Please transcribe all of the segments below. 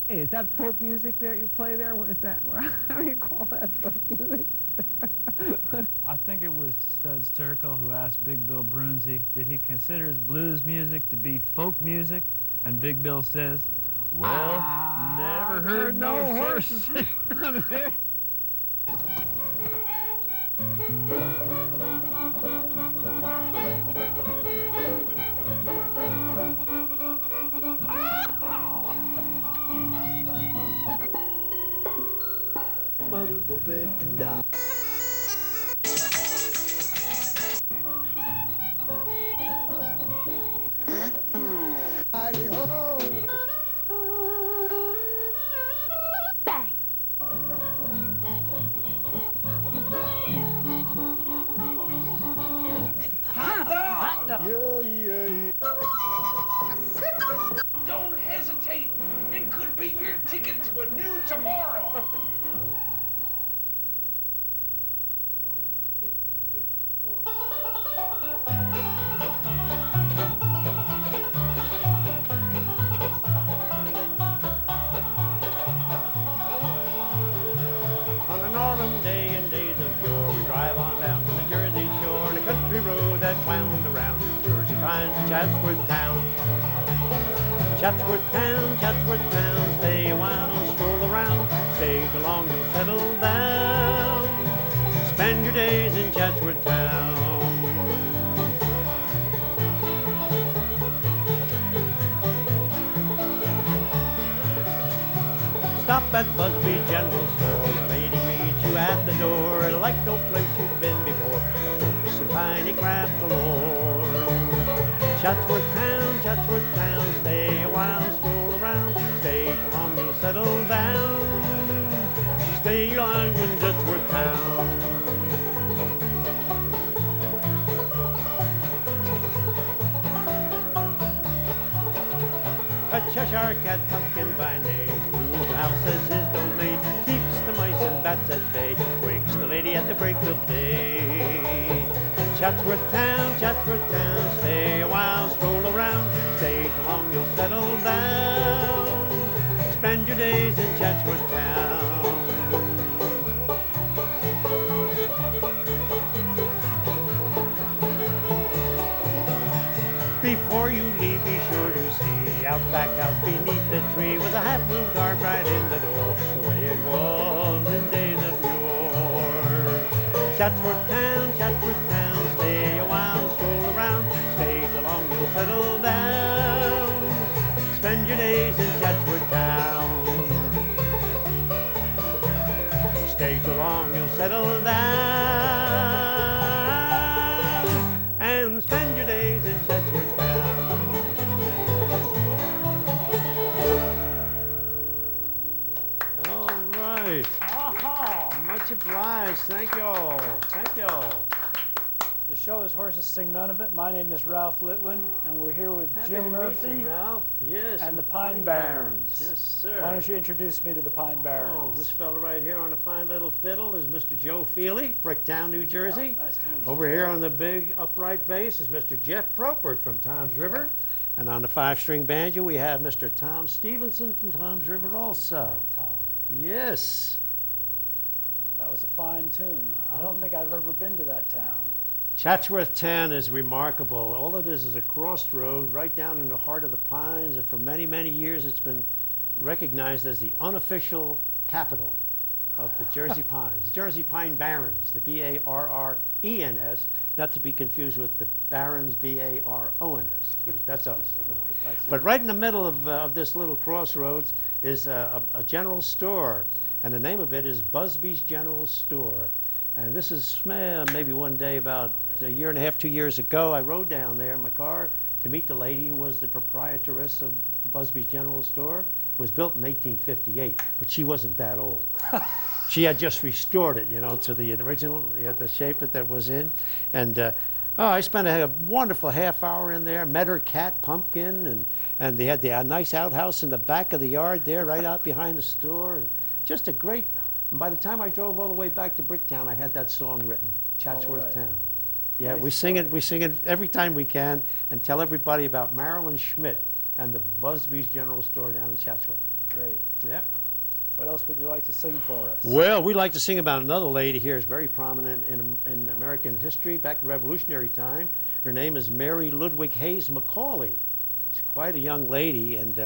Hey, is that folk music that you play there? What is that? How do you call that folk music? I think it was Studs Terkel who asked Big Bill Brunzi, did he consider his blues music to be folk music? And Big Bill says, well, never heard no horses. Don't hesitate. It could be your ticket to a new tomorrow. On an autumn day in days of yore, we drive on down to the Jersey shore on a country road that wound around Jersey Pines and Chatsworth Town. Chatsworth Town, stay a while, stroll around, stay too long, you'll settle down. Spend your days in Chatsworth Town. Stop at Busby General Store. The lady meets you at the door. Like no place you've been before. Books and piney craft galore. Chatsworth Town, stay a while, stroll around. Stay too long, you'll settle down. Stay long in Chatsworth Town. A Cheshire cat, Pumpkin by name, rules the house as his domain, keeps the mice and bats at bay, wakes the lady at the break of day. Chatsworth Town, stay a while, stroll around, stay too long, you'll settle down. Spend your days in Chatsworth Town. Before you leave, be sure to see the Outback House beneath the tree with a half-moon guard right in the door, the way it was in days of yore. Chatsworth Town, stay a while, stroll around, stay too long, you'll settle down. Spend your days in Chatsworth Town. Stay too long, you'll settle down. And spend your days in Chatsworth Town. All right. Much obliged. Thank you all. Thank you all. The show is Horses Sing None of It. My name is Ralph Litwin, and we're here with Happy Jim to meet Murphy you, Ralph. Yes. and the Pine Barrens. Yes, sir. Why don't you introduce me to the Pine Barrens? Oh, this fellow right here on a fine little fiddle is Mr. Joe Feely, Bricktown, New Jersey. Nice to meet you. Over here on the big upright bass is Mr. Jeff Propert from Toms River. And on the 5-string banjo, we have Mr. Tom Stevenson from Toms River also. Tom, Yes. that was a fine tune. I don't think I've ever been to that town. Chatsworth Town is remarkable. All it is a crossroad right down in the heart of the pines, and for many, many years it's been recognized as the unofficial capital of the Jersey Pines, the Jersey Pine Barrens, the B-A-R-R-E-N-S, not to be confused with the Barrens, B-A-R-O-N-S. That's us. But right in the middle of this little crossroads is a general store, and the name of it is Busby's General Store. And this is maybe one day about a year and a half, 2 years ago, I rode down there in my car to meet the lady who was the proprietress of Busby's General Store. It was built in 1858, but she wasn't that old. She had just restored it, to the original, the shape that it was in. And I spent a wonderful half hour in there, met her cat, Pumpkin, and they had the nice outhouse in the back of the yard there, right out behind the store. And just a great, and by the time I drove all the way back to Bricktown, I had that song written, Chatsworth right. Town. Yeah, Nice we sing it every time we can, and tell everybody about Marilyn Schmidt and the Busby's General Store down in Chatsworth. Great. Yep. What else would you like to sing for us? Well, we'd like to sing about another lady here who's very prominent in American history back in Revolutionary time. Her name is Mary Ludwig Hayes Macaulay. She's quite a young lady, and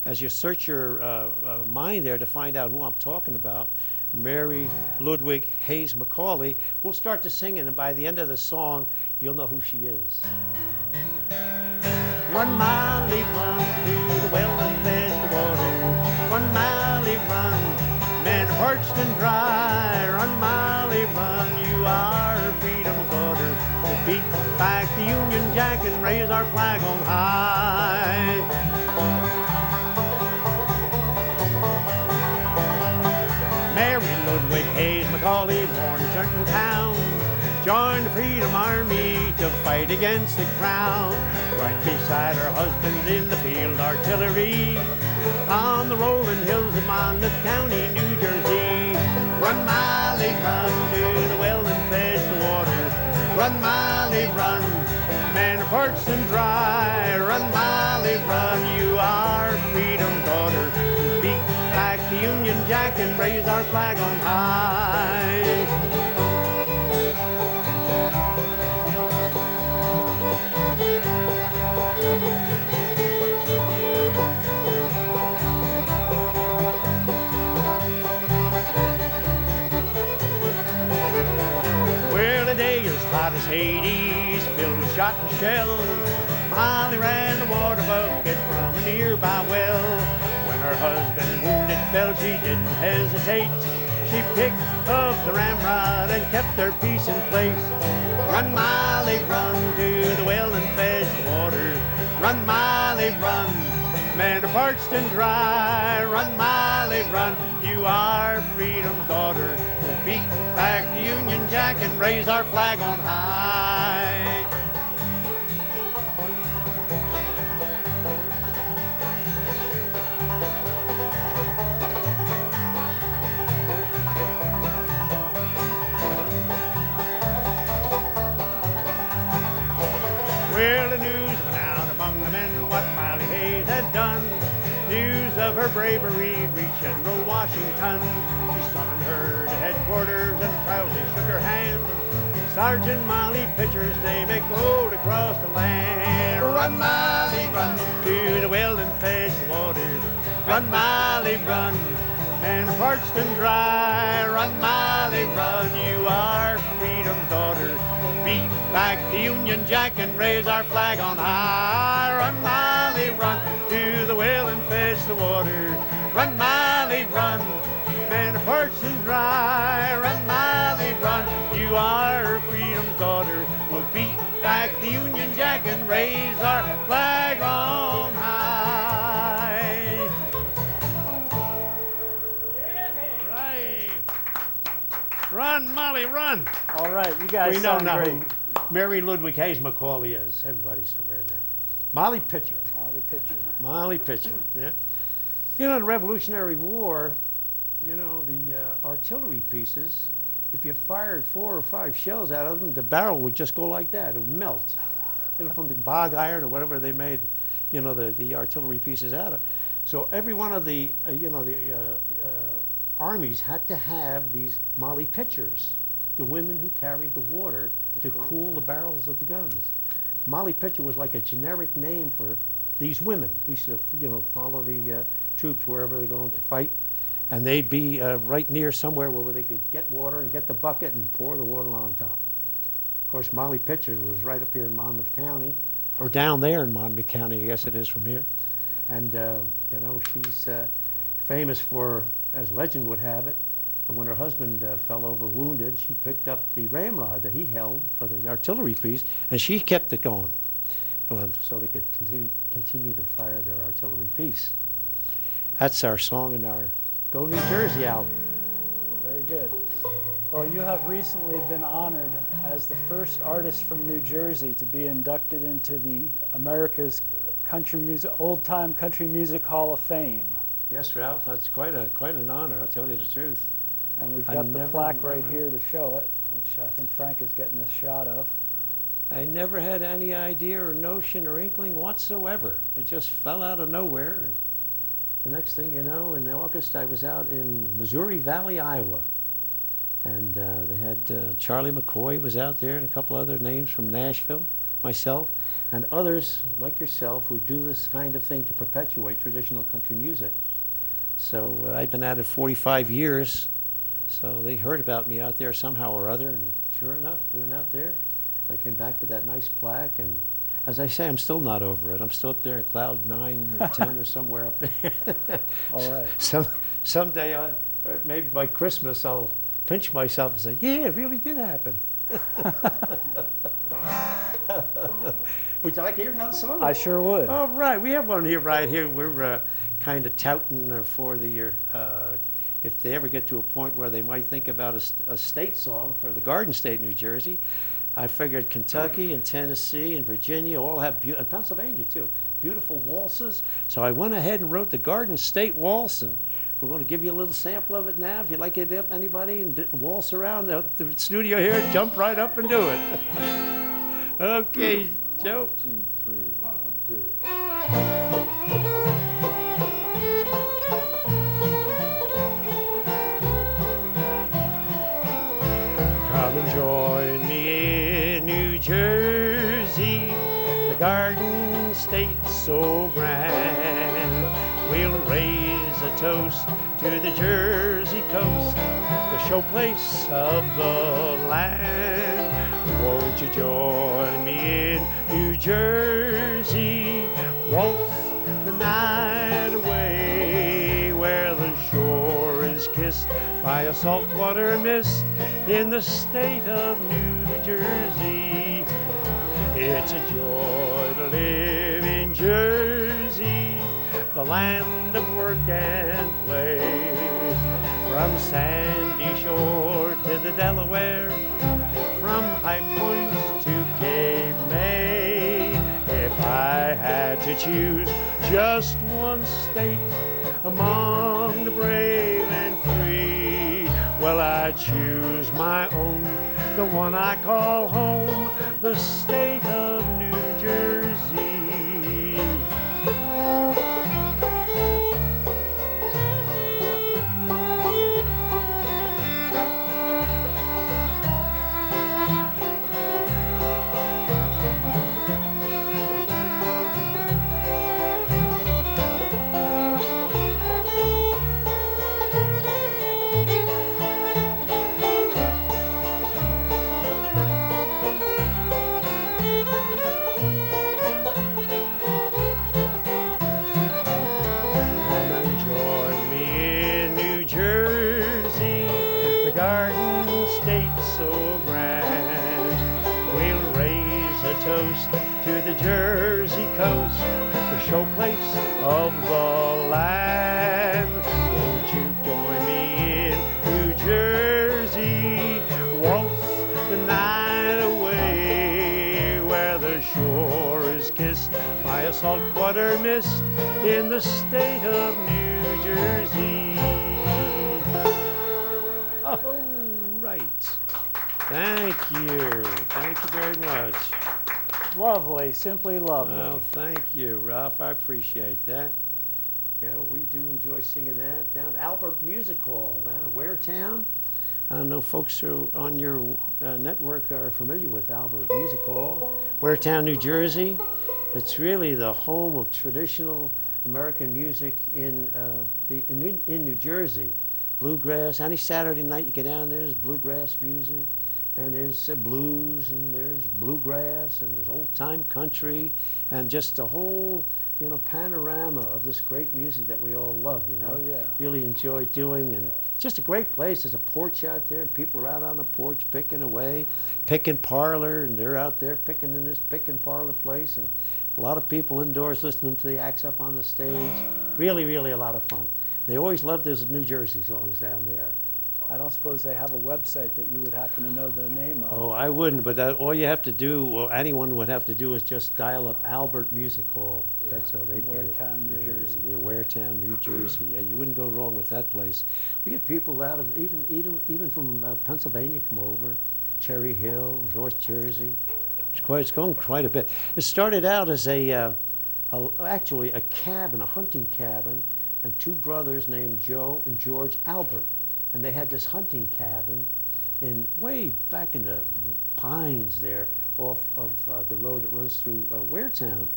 as you search your mind there to find out who I'm talking about, Mary Ludwig Hayes Macaulay, we'll start to sing it, and by the end of the song, you'll know who she is. Run, Molly, run to the well and fetch the water. Run, Molly, run, men are parched and dry. Run, Molly, run, you are freedom's daughter. To beat back the Union Jack and raise our flag on high. Mary Ludwig Hayes Macaulay, born in Trenton town, joined the Freedom Army to fight against the crown. Right beside her husband in the field artillery, on the rolling hills of Monmouth County, New Jersey. Run, Molly, run to the well and fetch the water. Run, Molly, run, men are parched and dry. Run, Molly, run, you are freedom's daughter. Beat back the Union Jack and raise our flag on high. Hot as Hades, filled with shot and shell. Molly ran the water bucket from a nearby well. When her husband wounded fell, she didn't hesitate. She picked up the ramrod and kept her piece in place. Run, Molly, run to the well and fetch the water. Run, Molly, run, men are parched and dry. Run, Molly, run, you are freedom's daughter. We'll beat back the Union Jack and raise our flag on high. Well, the news went out among the men what Molly Hayes had done. News of her bravery reached General Washington. He summoned her to headquarters and proudly shook her hand. Sergeant Molly Pitcher's name echoed across the land. Run, Molly, run to the well and fetch the water. Run, Molly, run, men are parched and dry. Run, Molly, run, you are freedom's daughter. Beat back the Union Jack and raise our flag on high. Run, Molly, run to the well and fetch the water. Run, Molly, run, men are parched and dry. Run, Molly, run, you are freedom's daughter. We'll beat back the Union Jack and raise our flag on high. Right. Run, Molly, run. All right, you guys We know sound now great. who Mary Ludwig Hayes Macaulay is. Everybody's aware now. Molly Pitcher. Molly Pitcher. Molly Pitcher, yeah. You know, the Revolutionary War, you know, the artillery pieces, if you fired 4 or 5 shells out of them, the barrel would just go like that. It would melt, you know, from the bog iron or whatever they made, you know, the artillery pieces out of. So every one of the, armies had to have these Molly Pitchers, the women who carried the water to cool the barrels of the guns. Molly Pitcher was like a generic name for these women who used to, you know, follow the troops wherever they're going to fight. And they'd be right near somewhere where they could get water and get the bucket and pour the water on top. Of course, Molly Pitcher was right up here in Monmouth County, or down there in Monmouth County, I guess it is from here. And, you know, she's famous for, as legend would have it, when her husband fell over wounded, she picked up the ramrod that he held for the artillery piece, and she kept it going, so they could continue to fire their artillery piece. That's our song in our Go New Jersey album. Very good. Well, you have recently been honored as the first artist from New Jersey to be inducted into the America's Old-Time Country Music Hall of Fame. Yes, Ralph, that's quite an honor, I'll tell you the truth. And we've I got the never plaque right remember. here to show it, which I think Frank is getting a shot of. I never had any idea or notion or inkling whatsoever. It just fell out of nowhere. the next thing you know, in August, I was out in Missouri Valley, Iowa. And they had Charlie McCoy was out there and a couple other names from Nashville, myself, and others like yourself who do this kind of thing to perpetuate traditional country music. So I've been at it 45 years, so they heard about me out there somehow or other, and sure enough, we went out there. I came back with that nice plaque, and as I say, I'm still not over it. I'm still up there in cloud 9 or 10 or somewhere up there. All right. Someday, maybe by Christmas, I'll pinch myself and say, yeah, it really did happen. Would you like to hear another song? I sure would. All right, we have one here right here. We're kind of touting for the, if they ever get to a point where they might think about a state song for the Garden State, New Jersey. I figured Kentucky and Tennessee and Virginia all have, and Pennsylvania too, beautiful waltzes. So I went ahead and wrote the Garden State Waltz, and we're going to give you a little sample of it now. If you'd like it up, anybody, and waltz around the studio here, jump right up and do it. Okay, Joe. 1, 2, 3, 1, 2. Come and join me in New Jersey, the Garden State so grand. We'll raise a toast to the Jersey coast, the showplace of the land. Won't you join me in New Jersey, waltz the night away, where the shore is kissed by a saltwater mist in the state of New Jersey. It's a joy to live in Jersey, the land of work and play. From Sandy Shore to the Delaware, from High Point to Cape May. If I had to choose just one state among the brave and free, well, I'd choose my own, the one I call home, the state of New Jersey. Toast to the Jersey coast, the showplace of the land. Won't you join me in New Jersey, waltz the night away, where the shore is kissed by a saltwater mist in the state of New Jersey. All right. Thank you. Thank you very much. Lovely, simply lovely. Well, thank you, Ralph. I appreciate that. You know, we do enjoy singing that down at Albert Music Hall down at Waretown. I don't know, folks who on your network are familiar with Albert Music Hall, Waretown, New Jersey. It's really the home of traditional American music in New Jersey. Bluegrass. Any Saturday night you get down there's bluegrass music. And there's blues, and there's bluegrass, and there's old-time country, and just the whole, you know, panorama of this great music that we all love, you know. Oh, yeah. Really enjoy doing, and it's just a great place. There's a porch out there, and people are out on the porch picking away, picking parlor, and they're out there picking in this picking parlor place, and a lot of people indoors listening to the acts up on the stage. Really, really a lot of fun. They always love those New Jersey songs down there. I don't suppose they have a website that you would happen to know the name of. Oh, I wouldn't, but all you have to do, or anyone would have to do, is just dial up Albert Music Hall. Yeah. That's how they get it. Waretown, New Jersey. Yeah, Waretown, New Jersey. Yeah, you wouldn't go wrong with that place. We get people out of, even from Pennsylvania come over, Cherry Hill, North Jersey. It's going quite a bit. It started out as actually a cabin, a hunting cabin, and two brothers named Joe and George Albert. And they had this hunting cabin in way back in the pines there off of the road that runs through Waretown.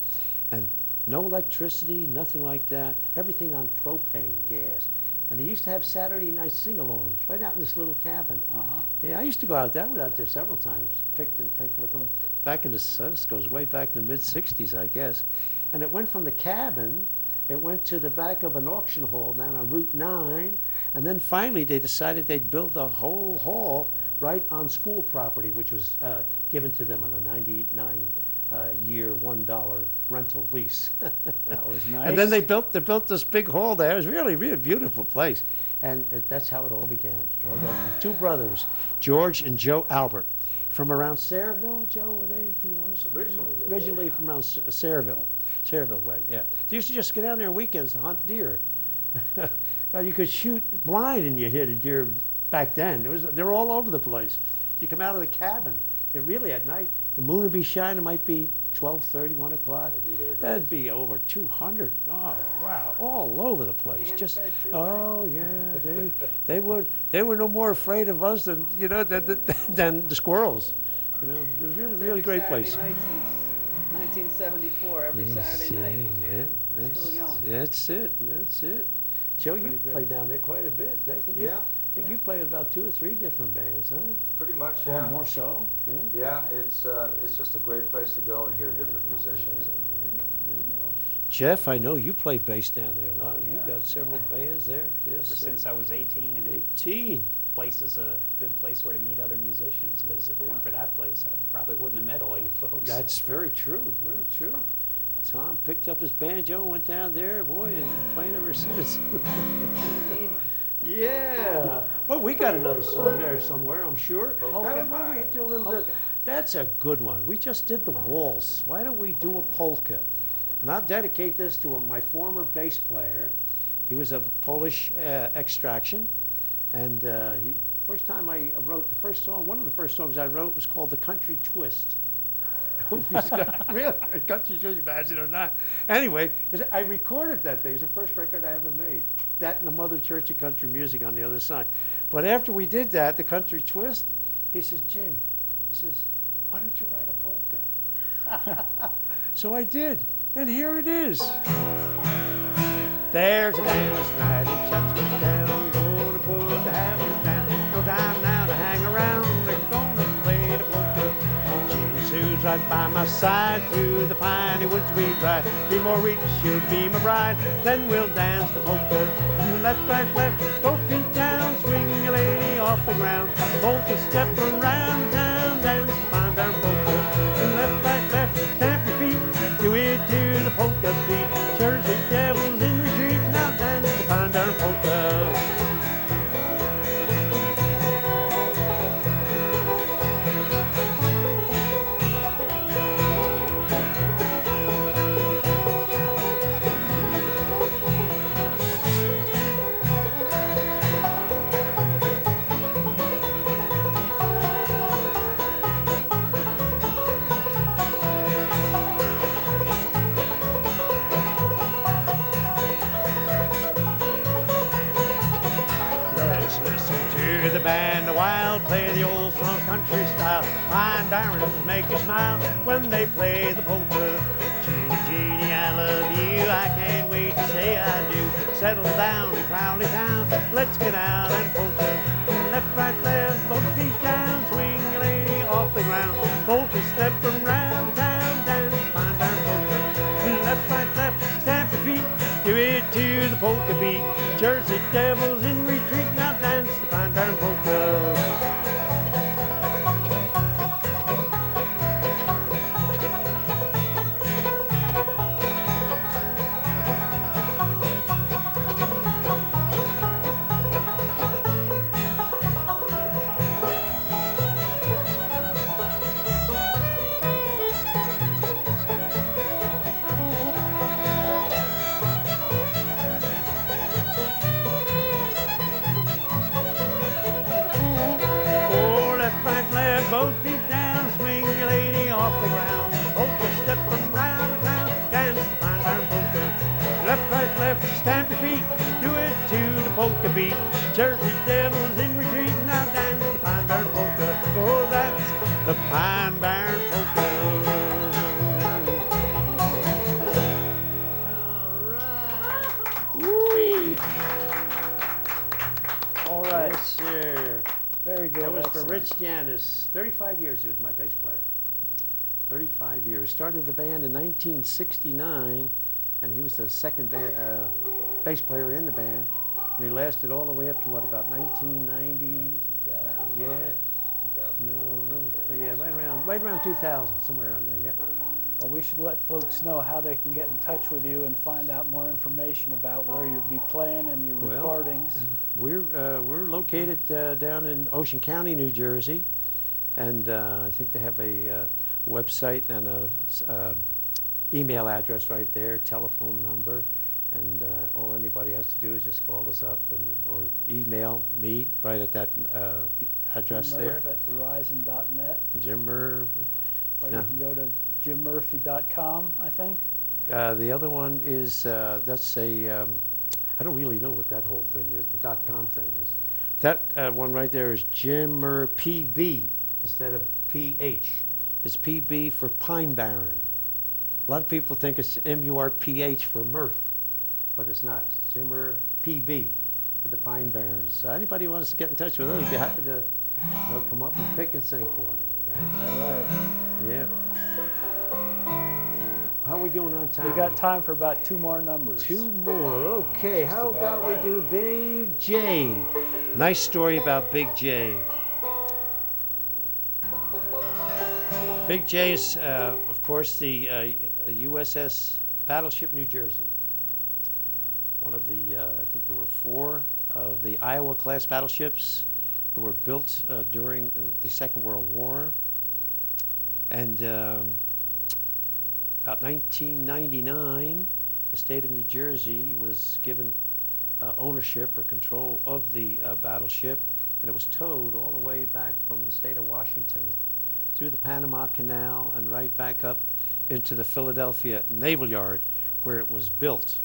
And no electricity, nothing like that, everything on propane gas. And they used to have Saturday night sing-alongs right out in this little cabin. Yeah, I used to go out there. I went out there several times, picked with them back in this goes way back in the mid-'60s, I guess. And it went from the cabin, it went to the back of an auction hall down on Route 9, and then finally they decided they'd build a whole hall right on school property, which was given to them on a 99-year, $1 rental lease. That was nice. And then they built this big hall there. It was really, really beautiful place. And that's how it all began. Two brothers, George and Joe Albert. From around Sayreville, Joe, were they, do you know? Originally from around Sayreville way, yeah. They used to just go down there on weekends to hunt deer. You could shoot blind and you hit a deer back then. They were all over the place. You come out of the cabin, really at night, the moon would be shining, it might be 12:30, 1 o'clock. That'd be over 200. Oh, wow, all over the place. Just, oh yeah, they were no more afraid of us than, you know, than the squirrels. You know, it was really great place. Saturday night since 1974, every Saturday night. Yeah, Still going. that's it. Joe, you played down there quite a bit. I think you played about 2 or 3 different bands, huh? Pretty much, Or yeah. more so, yeah. Yeah, it's just a great place to go and hear different musicians. And, you know. Jeff, I know you play bass down there a lot. Oh, You yeah, got several bands there. Yes, Ever sir. since I was 18, and 18. the place is a good place where to meet other musicians, because if it weren't for that place, I probably wouldn't have met all you folks. That's very true, very true. Tom picked up his banjo, went down there, boy, and playing ever since. Yeah. Well, we got another song there somewhere, I'm sure. Why don't we do a little bit? That's a good one. We just did the waltz. Why don't we do a polka? And I'll dedicate this to my former bass player. He was of Polish extraction. And first time I wrote the first song, one of the first songs I wrote was called The Country Twist. Really? A country twist, imagine it or not. Anyway, I recorded that thing. It's the first record I ever made. That and the Mother Church of Country Music on the other side. But after we did that, the Country Twist, he says, Jim, he says, why don't you write a polka? So I did, and here it is. There's a dance night in Chatsworth Town, gonna put the hammer down. No time now to hang around, they're gonna play the polka. Jean Sue's right by my side, through the piney woods we ride. 3 more weeks, she'll be my bride, then we'll dance the polka. Left, right, left, both feet down, swing your lady off the ground. Polka step around town, dance the fine darn polka. Left, right, left, stamp your feet, do it to the polka beat. Jersey devils in retreat, now dance the fine darn polka. Let's listen to the band a while, play the old strong country style. Fine darlings make you smile when they play the polka. Jeannie, Jeannie, I love you, I can't wait to say I do. Settle down in Crowley Town, let's get out and polka. Left, right, left, both feet down, swing your lady off the ground. Polka step around town, dance fine darn polka. Left, right, left, stamp your feet, do it to the polka beat. Jersey devils in retreat, now dance the fine darn polka. Both feet down, swing your lady off the ground. Polka step around the town, dance the fine darn polka. Left, right, left, stamp your feet. polka beat. Jersey Devils in retreat, now dance the Pine Barren Polka. Oh, that's the Pine Barren Polka. Woo-wee. All right. Yes, sir. Very good. That was for Excellent. Rich Janis. 35 years he was my bass player. 35 years. Started the band in 1969, and he was the second bass player in the band. And he lasted all the way up to what, about 1990? Yeah. 2004. No, yeah, right around 2000, somewhere around there. Yeah. Well, we should let folks know how they can get in touch with you and find out more information about where you'll be playing and your Well, recordings. We're located down in Ocean County, New Jersey, and I think they have a website and a email address right there, telephone number, and all anybody has to do is just call us up or email me right at that address Jim there. Murph at Verizon.net, Jim Murph. or Yeah. you can go to jimmurphy.com, I think. The other one is that's a I don't really know what that whole thing is. The .com thing is. That one right there is Jimmer PB instead of PH. It's PB for Pine Barren. A lot of people think it's MURPH for Murph, but it's not. It's Jimmer PB for the Pine Barrens. So anybody who wants to get in touch with us, I'd be happy to come up and pick and sing for them. Right? All right. Yeah. How are we doing on time? We got time for about 2 more numbers. 2 more. Okay, how about we do Big J? Nice story about Big J. Big J is, of course, the USS Battleship New Jersey. One of the, I think there were 4 of the Iowa-class battleships that were built during the Second World War. And about 1999, the state of New Jersey was given ownership or control of the battleship, and it was towed all the way back from the state of Washington through the Panama Canal and right back up into the Philadelphia Naval Yard where it was built.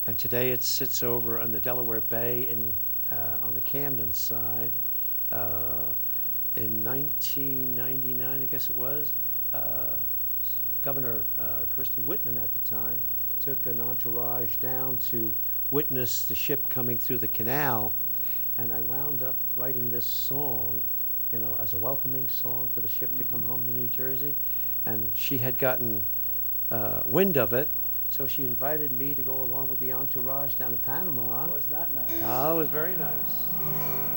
And today it sits over on the Delaware Bay in, on the Camden side. In 1999, I guess it was, Governor Christie Whitman at the time took an entourage down to witness the ship coming through the canal, and I wound up writing this song, you know, as a welcoming song for the ship to come home to New Jersey, and she had gotten wind of it, so she invited me to go along with the entourage down in Panama. Oh, isn't that nice? Oh, it was very nice.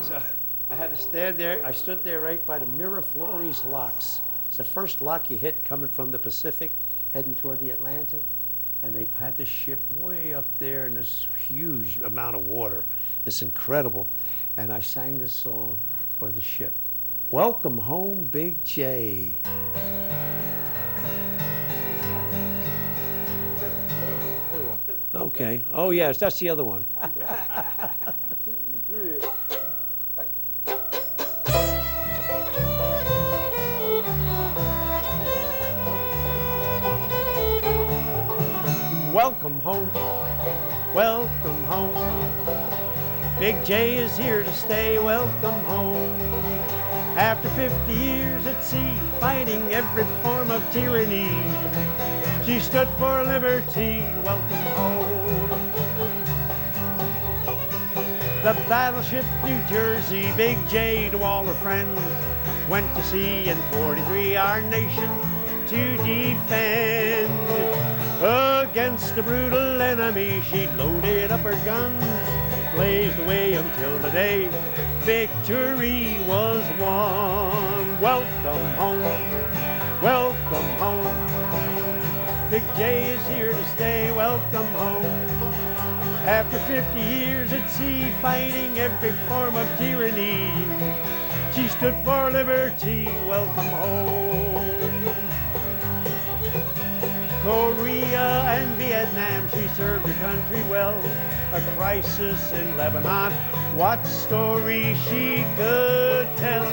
So I had to stand there. I stood there right by the Miraflores locks. It's the first lock you hit coming from the Pacific, heading toward the Atlantic. And they had the ship way up there in this huge amount of water. It's incredible. And I sang this song for the ship. Welcome home, Big J. Okay. Oh, yes, that's the other one. Welcome home, welcome home. Big J is here to stay, welcome home. After 50 years at sea, fighting every form of tyranny, she stood for liberty, welcome home. The battleship New Jersey, Big J to all her friends, went to sea in 43, our nation to defend. Against the brutal enemy, she loaded up her guns, blazed away until the day victory was won. Welcome home, welcome home. Big J is here to stay, welcome home. After 50 years at sea, fighting every form of tyranny, she stood for liberty, welcome home. Korea and Vietnam, she served her country well. A crisis in Lebanon, what story she could tell.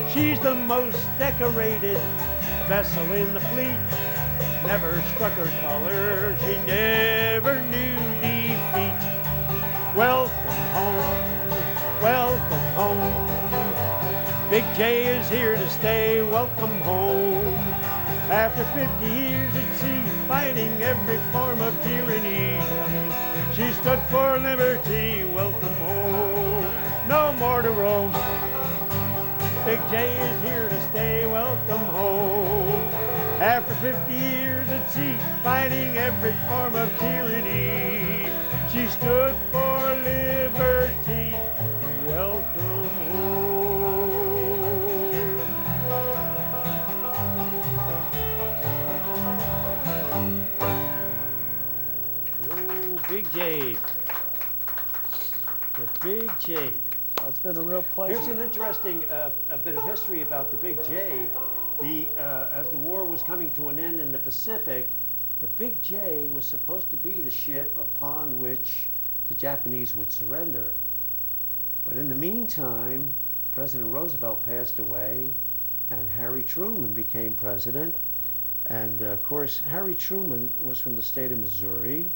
She's the most decorated vessel in the fleet. Never struck her color, she never knew defeat. welcome home, welcome home. Big J is here to stay, welcome home. After 50 years at sea, fighting every form of tyranny, she stood for liberty, welcome home. No more to roam. Big J is here to stay, welcome home. After 50 years at sea, fighting every form of tyranny, she stood for liberty, welcome home. Oh, Big J. The Big J. Well, it's been a real pleasure. Here's an interesting a bit of history about the Big J. As the war was coming to an end in the Pacific, the Big J was supposed to be the ship upon which the Japanese would surrender. But in the meantime, President Roosevelt passed away and Harry Truman became president. And of course, Harry Truman was from the state of Missouri.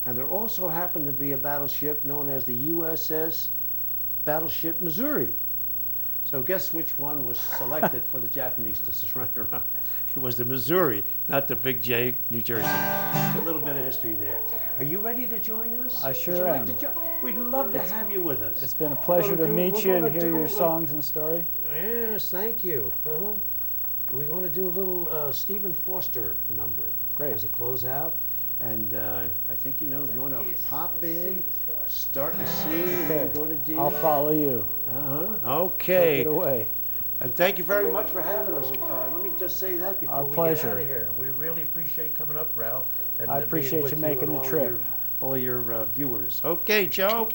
And there also happened to be a battleship known as the USS Battleship Missouri. So guess which one was selected for the Japanese to surrender on? It was the Missouri, not the Big J, New Jersey. Just a little bit of history there. Are you ready to join us? I sure Would you like am. to We'd love to have you with us. It's been a pleasure to meet you and hear your songs and story. Yes, thank you. We're going to do a little Stephen Foster number Great. as a closeout. And I think, you know, if you want to pop in, start to C, and then go to D. I'll follow you. Okay. Take it away. And thank you very much for having us. Let me just say that before Our we pleasure. get out of here. We really appreciate coming up, Ralph. And I being appreciate with you making and the all trip. All your viewers. Okay, Joe.